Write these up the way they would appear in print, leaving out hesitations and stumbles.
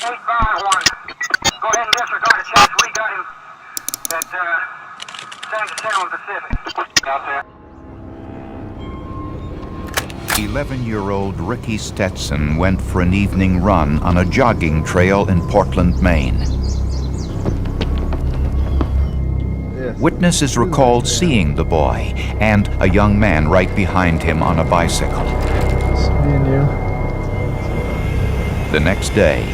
851. Go ahead and disregard the checks. We got him at San Jacinto Pacific out there. 11-year-old Ricky Stetson went for an evening run on a jogging trail in Portland, Maine. Witnesses recalled seeing the boy and a young man right behind him on a bicycle. It's me and you. The next day,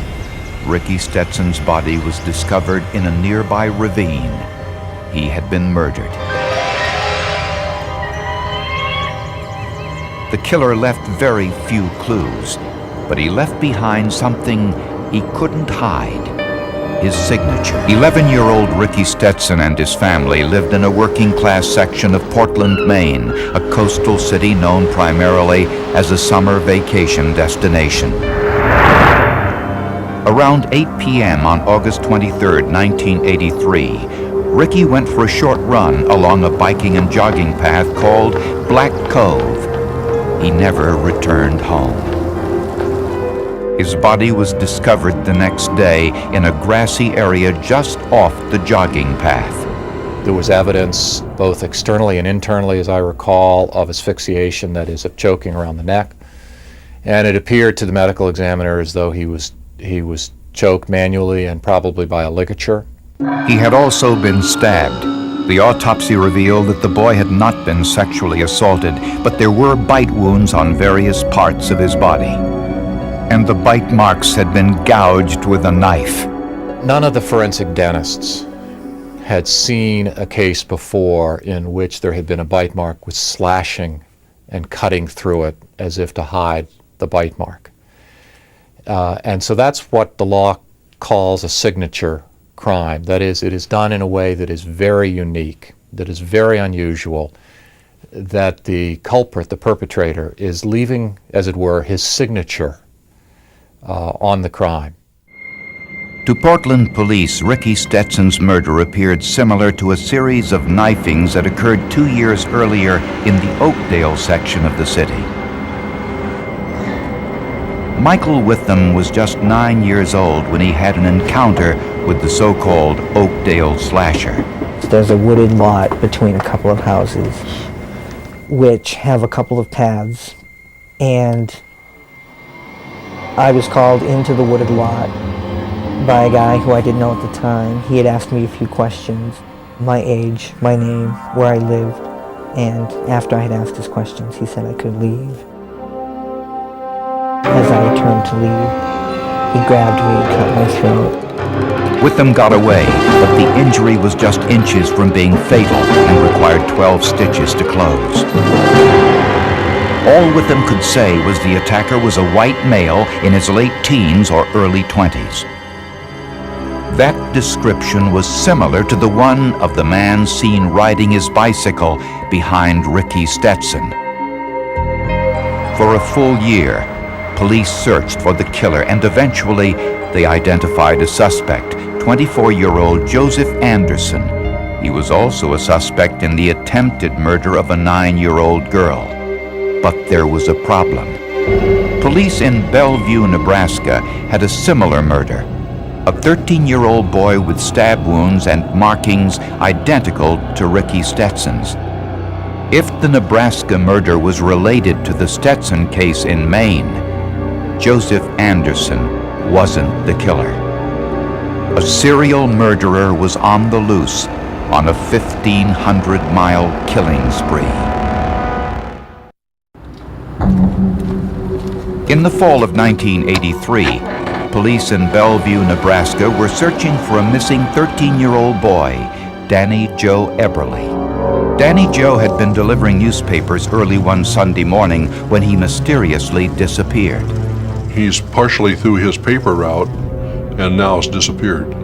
Ricky Stetson's body was discovered in a nearby ravine. He had been murdered. The killer left very few clues, but he left behind something he couldn't hide: his signature. 11-year-old Ricky Stetson and his family lived in a working-class section of Portland, Maine, a coastal city known primarily as a summer vacation destination. Around 8 p.m. on August 23, 1983, Ricky went for a short run along a biking and jogging path called Black Cove. He never returned home. His body was discovered the next day in a grassy area just off the jogging path. There was evidence, both externally and internally, as I recall, of asphyxiation, that is, of choking around the neck. And it appeared to the medical examiner as though he was choked manually and probably by a ligature. He had also been stabbed. The autopsy revealed that the boy had not been sexually assaulted, but there were bite wounds on various parts of his body. And the bite marks had been gouged with a knife. None of the forensic dentists had seen a case before in which there had been a bite mark with slashing and cutting through it as if to hide the bite mark. And so that's what the law calls a signature crime. That is, it is done in a way that is very unique, that is very unusual, that the culprit, the perpetrator, is leaving, as it were, his signature on the crime. To Portland police, Ricky Stetson's murder appeared similar to a series of knifings that occurred 2 years earlier in the Oakdale section of the city. Michael Witham was just 9 years old when he had an encounter with the so-called Oakdale slasher. There's a wooded lot between a couple of houses which have a couple of paths, and I was called into the wooded lot by a guy who I didn't know at the time. He had asked me a few questions: my age, my name, where I lived, and after I had asked his questions, he said I could leave. As I turned to leave, he grabbed me and cut my throat. Witham got away, but the injury was just inches from being fatal and required 12 stitches to close. All Witham could say was the attacker was a white male in his late teens or early 20s. That description was similar to the one of the man seen riding his bicycle behind Ricky Stetson. For a full year, police searched for the killer, and eventually they identified a suspect, 24-year-old Joseph Anderson. He was also a suspect in the attempted murder of a 9-year-old girl. But there was a problem. Police in Bellevue, Nebraska had a similar murder. A 13-year-old boy with stab wounds and markings identical to Ricky Stetson's. If the Nebraska murder was related to the Stetson case in Maine, Joseph Anderson wasn't the killer. A serial murderer was on the loose on a 1,500-mile killing spree. In the fall of 1983, police in Bellevue, Nebraska were searching for a missing 13-year-old boy, Danny Joe Eberly. Danny Joe had been delivering newspapers early one Sunday morning when he mysteriously disappeared. He's partially through his paper route and now has disappeared.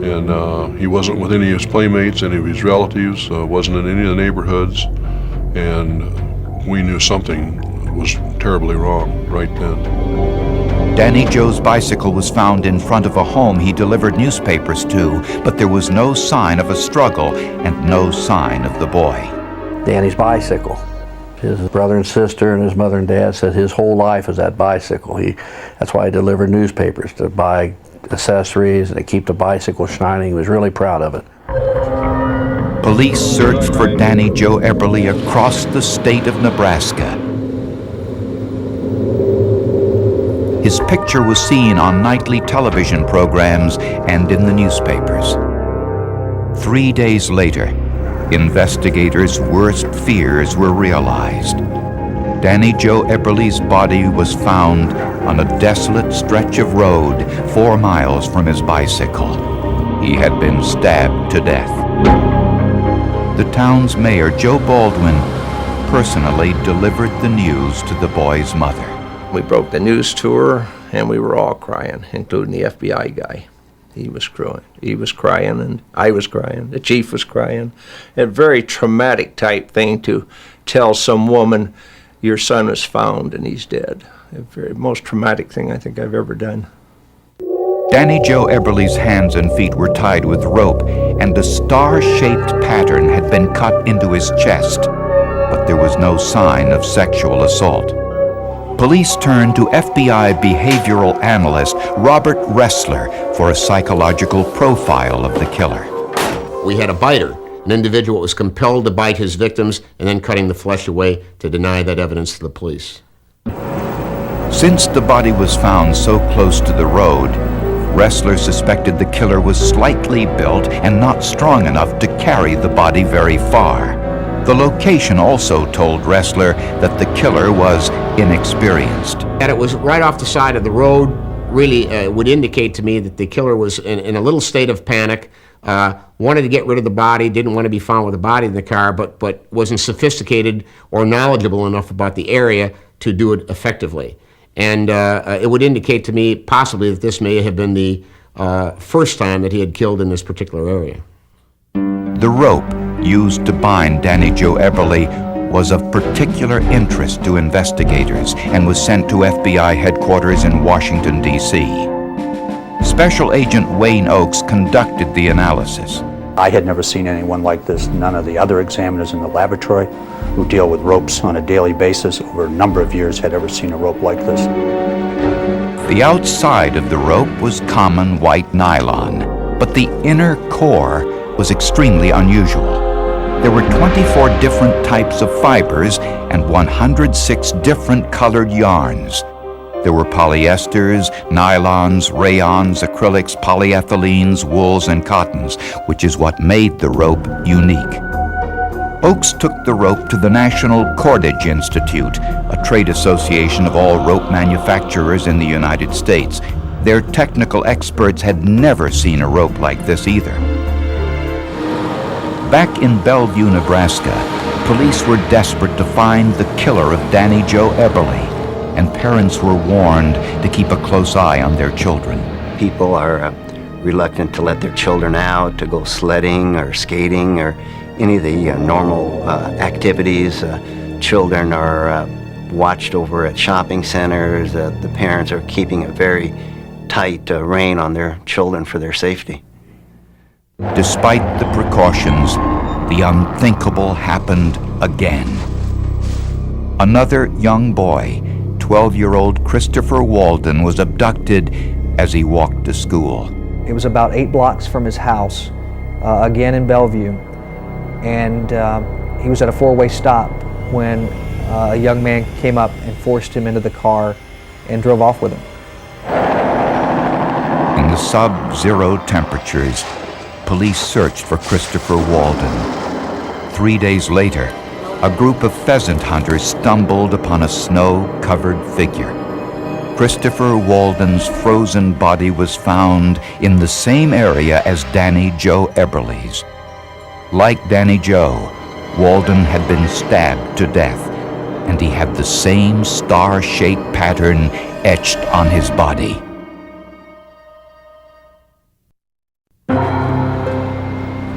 And he wasn't with any of his playmates, any of his relatives, wasn't in any of the neighborhoods, and we knew something was terribly wrong right then. Danny Joe's bicycle was found in front of a home he delivered newspapers to, but there was no sign of a struggle and no sign of the boy. Danny's bicycle. His brother and sister and his mother and dad said his whole life was that bicycle. That's why he delivered newspapers, to buy accessories and to keep the bicycle shining. He was really proud of it. Police searched for Danny Joe Eberly across the state of Nebraska. His picture was seen on nightly television programs and in the newspapers. 3 days later, investigators' worst fears were realized. Danny Joe Eberly's body was found on a desolate stretch of road 4 miles from his bicycle. He had been stabbed to death. The town's mayor, Joe Baldwin, personally delivered the news to the boy's mother. We broke the news to her, and we were all crying, including the FBI guy. He was crying, and I was crying. The chief was crying. A very traumatic type thing to tell some woman, your son was found and he's dead. The very most traumatic thing I think I've ever done. Danny Joe Eberly's hands and feet were tied with rope, and a star-shaped pattern had been cut into his chest, but there was no sign of sexual assault. Police turned to FBI behavioral analyst Robert Ressler for a psychological profile of the killer. We had a biter, an individual that was compelled to bite his victims and then cutting the flesh away to deny that evidence to the police. Since the body was found so close to the road, Ressler suspected the killer was slightly built and not strong enough to carry the body very far. The location also told Ressler that the killer was inexperienced. And it was right off the side of the road, really would indicate to me that the killer was in a little state of panic, wanted to get rid of the body, didn't want to be found with the body in the car, but wasn't sophisticated or knowledgeable enough about the area to do it effectively. And it would indicate to me possibly that this may have been the first time that he had killed in this particular area. The rope used to bind Danny Joe Eberly was of particular interest to investigators and was sent to FBI headquarters in Washington, D.C. Special Agent Wayne Oakes conducted the analysis. I had never seen anyone like this. None of the other examiners in the laboratory who deal with ropes on a daily basis over a number of years had ever seen a rope like this. The outside of the rope was common white nylon, but the inner core was extremely unusual. There were 24 different types of fibers and 106 different colored yarns. There were polyesters, nylons, rayons, acrylics, polyethylenes, wools, and cottons, which is what made the rope unique. Oakes took the rope to the National Cordage Institute, a trade association of all rope manufacturers in the United States. Their technical experts had never seen a rope like this either. Back in Bellevue, Nebraska, police were desperate to find the killer of Danny Joe Eberly, and parents were warned to keep a close eye on their children. People are reluctant to let their children out to go sledding or skating or any of the normal activities. Children are watched over at shopping centers. The parents are keeping a very tight rein on their children for their safety. Despite the precautions, the unthinkable happened again. Another young boy, 12-year-old Christopher Walden, was abducted as he walked to school. It was about 8 blocks from his house, again in Bellevue, and he was at a 4-way stop when a young man came up and forced him into the car and drove off with him. In the sub-zero temperatures, police searched for Christopher Walden. 3 days later, a group of pheasant hunters stumbled upon a snow-covered figure. Christopher Walden's frozen body was found in the same area as Danny Joe Eberly's. Like Danny Joe, Walden had been stabbed to death, and he had the same star-shaped pattern etched on his body.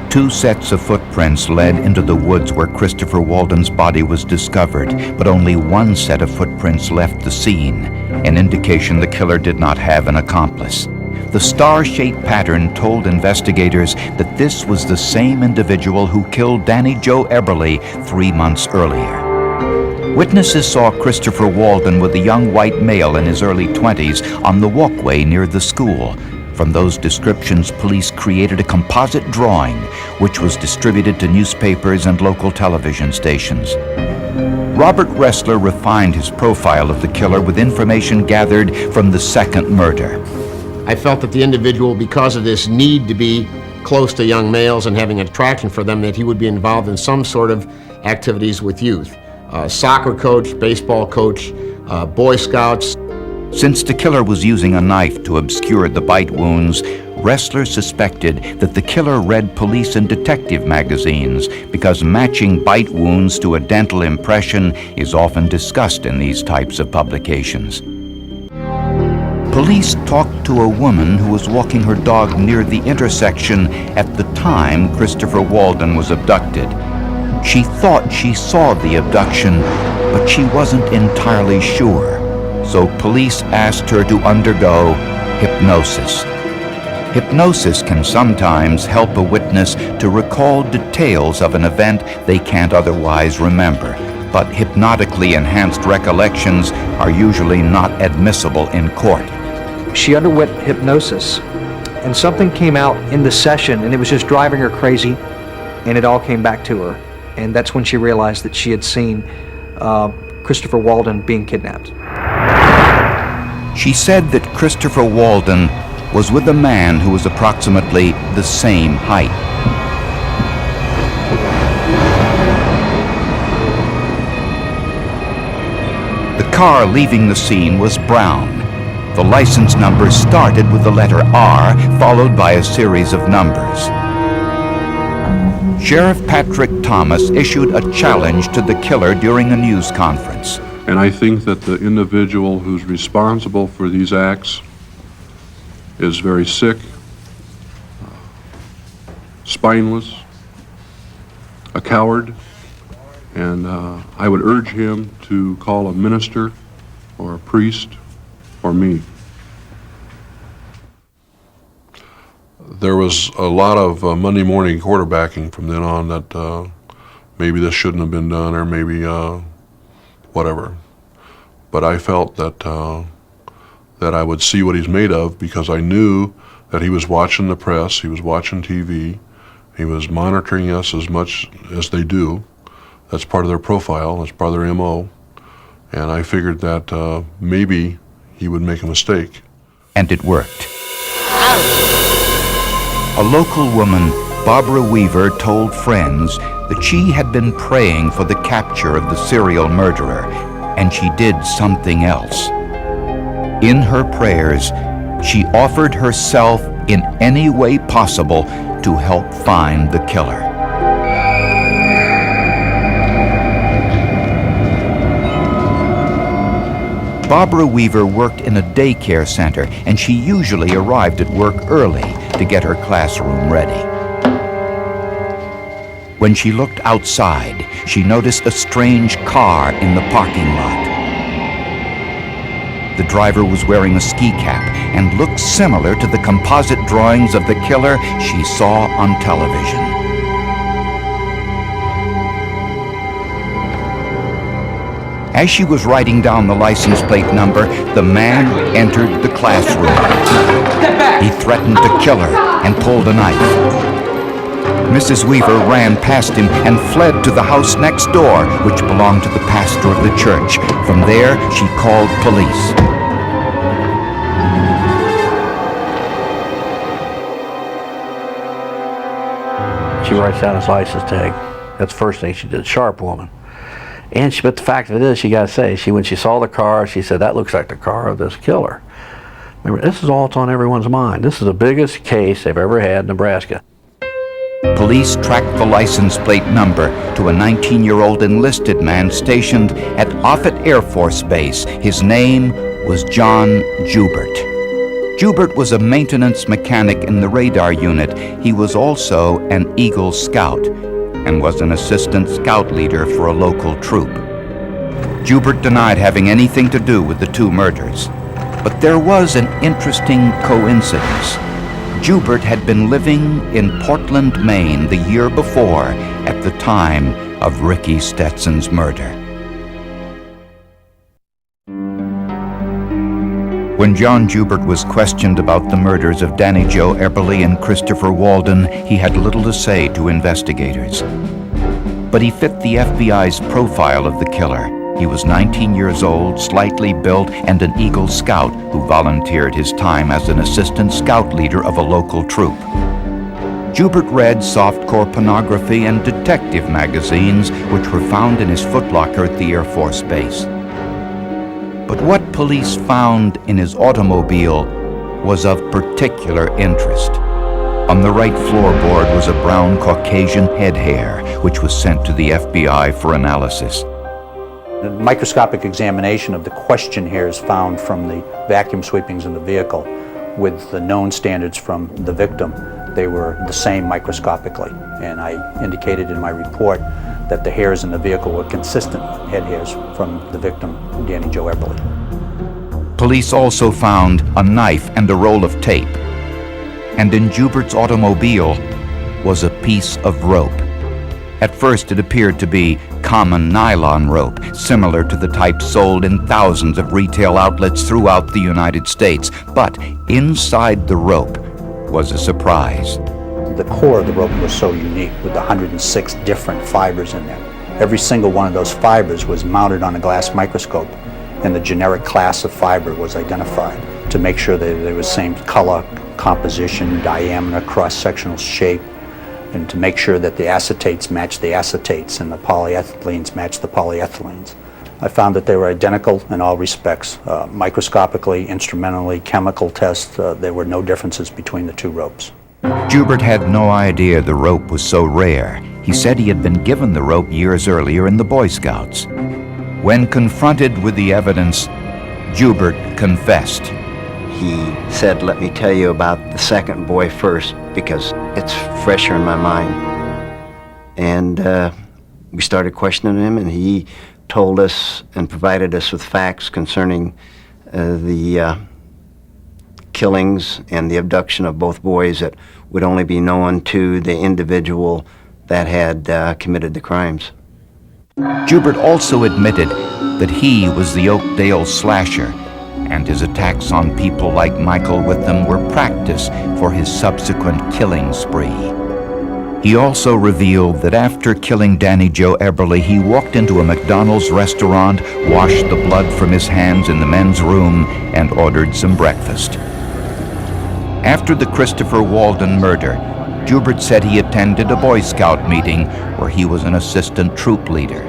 Two sets of footprints led into the woods where Christopher Walden's body was discovered, but only one set of footprints left the scene, an indication the killer did not have an accomplice. The star-shaped pattern told investigators that this was the same individual who killed Danny Joe Eberly 3 months earlier. Witnesses saw Christopher Walden with a young white male in his early 20s on the walkway near the school. From those descriptions, police created a composite drawing, which was distributed to newspapers and local television stations. Robert Ressler refined his profile of the killer with information gathered from the second murder. I felt that the individual, because of this need to be close to young males and having an attraction for them, that he would be involved in some sort of activities with youth. Soccer coach, baseball coach, Boy Scouts. Since the killer was using a knife to obscure the bite wounds, Ressler suspected that the killer read police and detective magazines because matching bite wounds to a dental impression is often discussed in these types of publications. Police talked to a woman who was walking her dog near the intersection at the time Christopher Walden was abducted. She thought she saw the abduction, but she wasn't entirely sure. So police asked her to undergo hypnosis. Hypnosis can sometimes help a witness to recall details of an event they can't otherwise remember, but hypnotically enhanced recollections are usually not admissible in court. She underwent hypnosis, and something came out in the session, and it was just driving her crazy, and it all came back to her. And that's when she realized that she had seen Christopher Walden being kidnapped. She said that Christopher Walden was with a man who was approximately the same height. The car leaving the scene was brown. The license number started with the letter R, followed by a series of numbers. Sheriff Patrick Thomas issued a challenge to the killer during a news conference. And I think that the individual who's responsible for these acts is very sick, spineless, a coward, and I would urge him to call a minister or a priest or me. There was a lot of Monday morning quarterbacking from then on that maybe this shouldn't have been done, or maybe whatever. But I felt that that I would see what he's made of, because I knew that he was watching the press, he was watching TV, he was monitoring us as much as they do. That's part of their profile, that's part of their MO. And I figured that maybe he would make a mistake. And it worked. A local woman, Barbara Weaver, told friends that she had been praying for the capture of the serial murderer, and she did something else. In her prayers, she offered herself in any way possible to help find the killer. Barbara Weaver worked in a daycare center, and she usually arrived at work early to get her classroom ready. When she looked outside, she noticed a strange car in the parking lot. The driver was wearing a ski cap and looked similar to the composite drawings of the killer she saw on television. As she was writing down the license plate number, the man entered the classroom. He threatened to kill her and pulled a knife. Mrs. Weaver ran past him and fled to the house next door, which belonged to the pastor of the church. From there, she called police. She writes down his license tag. That's the first thing she did. Sharp woman. But the fact of it is, she got to say, when she saw the car, she said, that looks like the car of this killer. Remember, this is all that's on everyone's mind. This is the biggest case they've ever had in Nebraska. Police tracked the license plate number to a 19-year-old enlisted man stationed at Offutt Air Force Base. His name was John Joubert. Joubert was a maintenance mechanic in the radar unit. He was also an Eagle Scout and was an assistant scout leader for a local troop. Joubert denied having anything to do with the two murders. But there was an interesting coincidence. Joubert had been living in Portland, Maine the year before at the time of Ricky Stetson's murder. When John Joubert was questioned about the murders of Danny Joe Eberly and Christopher Walden, he had little to say to investigators. But he fit the FBI's profile of the killer. He was 19 years old, slightly built, and an Eagle Scout who volunteered his time as an assistant scout leader of a local troop. Joubert read softcore pornography and detective magazines, which were found in his footlocker at the Air Force Base. But what police found in his automobile was of particular interest. On the right floorboard was a brown Caucasian head hair, which was sent to the FBI for analysis. A microscopic examination of the question hairs found from the vacuum sweepings in the vehicle with the known standards from the victim, they were the same microscopically. And I indicated in my report that the hairs in the vehicle were consistent head hairs from the victim, Danny Joe Eberly. Police also found a knife and a roll of tape. And in Joubert's automobile was a piece of rope. At first it appeared to be common nylon rope, similar to the type sold in thousands of retail outlets throughout the United States. But inside the rope was a surprise. The core of the rope was so unique with 106 different fibers in there. Every single one of those fibers was mounted on a glass microscope, and the generic class of fiber was identified to make sure that they were the same color, composition, diameter, cross-sectional shape, and to make sure that the acetates matched the acetates and the polyethylenes matched the polyethylenes. I found that they were identical in all respects. Microscopically, instrumentally, chemical tests, there were no differences between the two ropes. Joubert had no idea the rope was so rare. He said he had been given the rope years earlier in the Boy Scouts. When confronted with the evidence, Joubert confessed. He said, "Let me tell you about the second boy first, because it's fresher in my mind." And we started questioning him, and he told us and provided us with facts concerning the killings and the abduction of both boys that would only be known to the individual that had committed the crimes. Joubert also admitted that he was the Oakdale slasher, and his attacks on people like Michael Witham were practice for his subsequent killing spree. He also revealed that after killing Danny Joe Eberly, he walked into a McDonald's restaurant, washed the blood from his hands in the men's room, and ordered some breakfast. After the Christopher Walden murder, Joubert said he attended a Boy Scout meeting where he was an assistant troop leader.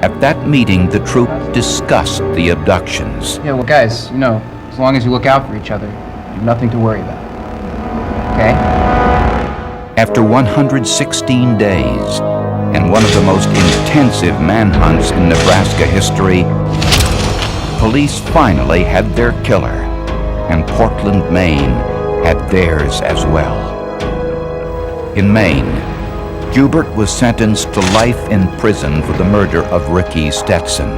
At that meeting, the troop discussed the abductions. Yeah, well, guys, you know, as long as you look out for each other, you have nothing to worry about. Okay? After 116 days and one of the most intensive manhunts in Nebraska history, police finally had their killer, and Portland, Maine had theirs as well. In Maine, Joubert was sentenced to life in prison for the murder of Ricky Stetson.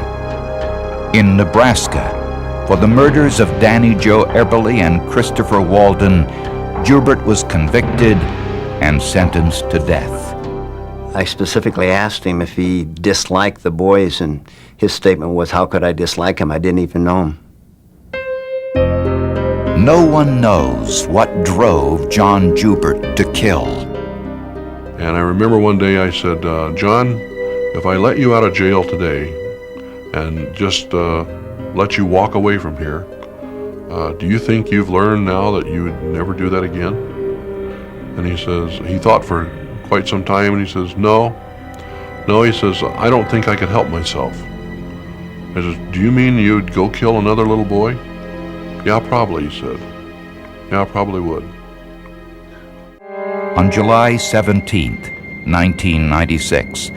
In Nebraska, for the murders of Danny Joe Eberly and Christopher Walden, Joubert was convicted and sentenced to death. I specifically asked him if he disliked the boys, and his statement was, "How could I dislike him? I didn't even know him." No one knows what drove John Joubert to kill. And I remember one day I said, John, if I let you out of jail today and just let you walk away from here, do you think you've learned now that you would never do that again? And he says, he thought for quite some time, and he says, no, he says, I don't think I could help myself. I says, do you mean you'd go kill another little boy? Yeah, probably, he said. Yeah, I probably would. On July 17th, 1996,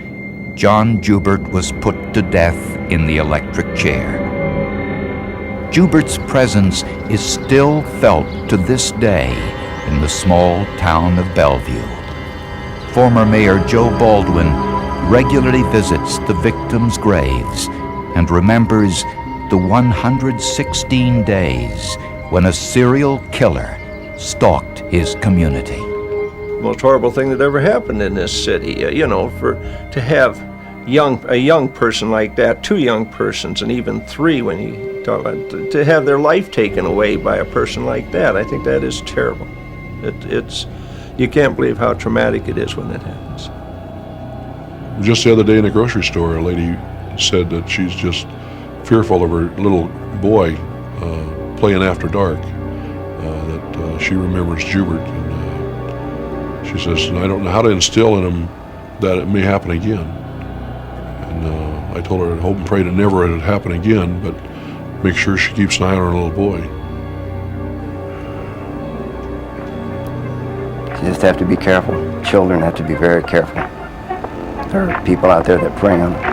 John Joubert was put to death in the electric chair. Joubert's presence is still felt to this day in the small town of Bellevue. Former Mayor Joe Baldwin regularly visits the victims' graves and remembers the 116 days when a serial killer stalked his community. Most horrible thing that ever happened in this city, to have a young person like that, two young persons, and even three when he To have their life taken away by a person like that, I think that is terrible. You can't believe how traumatic it is when that happens. Just the other day in a grocery store, a lady said that she's just fearful of her little boy playing after dark, that she remembers Jubert. And she says, I don't know how to instill in him that it may happen again. And I told her I'd hope and pray to never let it happen again, but make sure she keeps an eye on her little boy. You just have to be careful. Children have to be very careful. There are people out there that prey on them.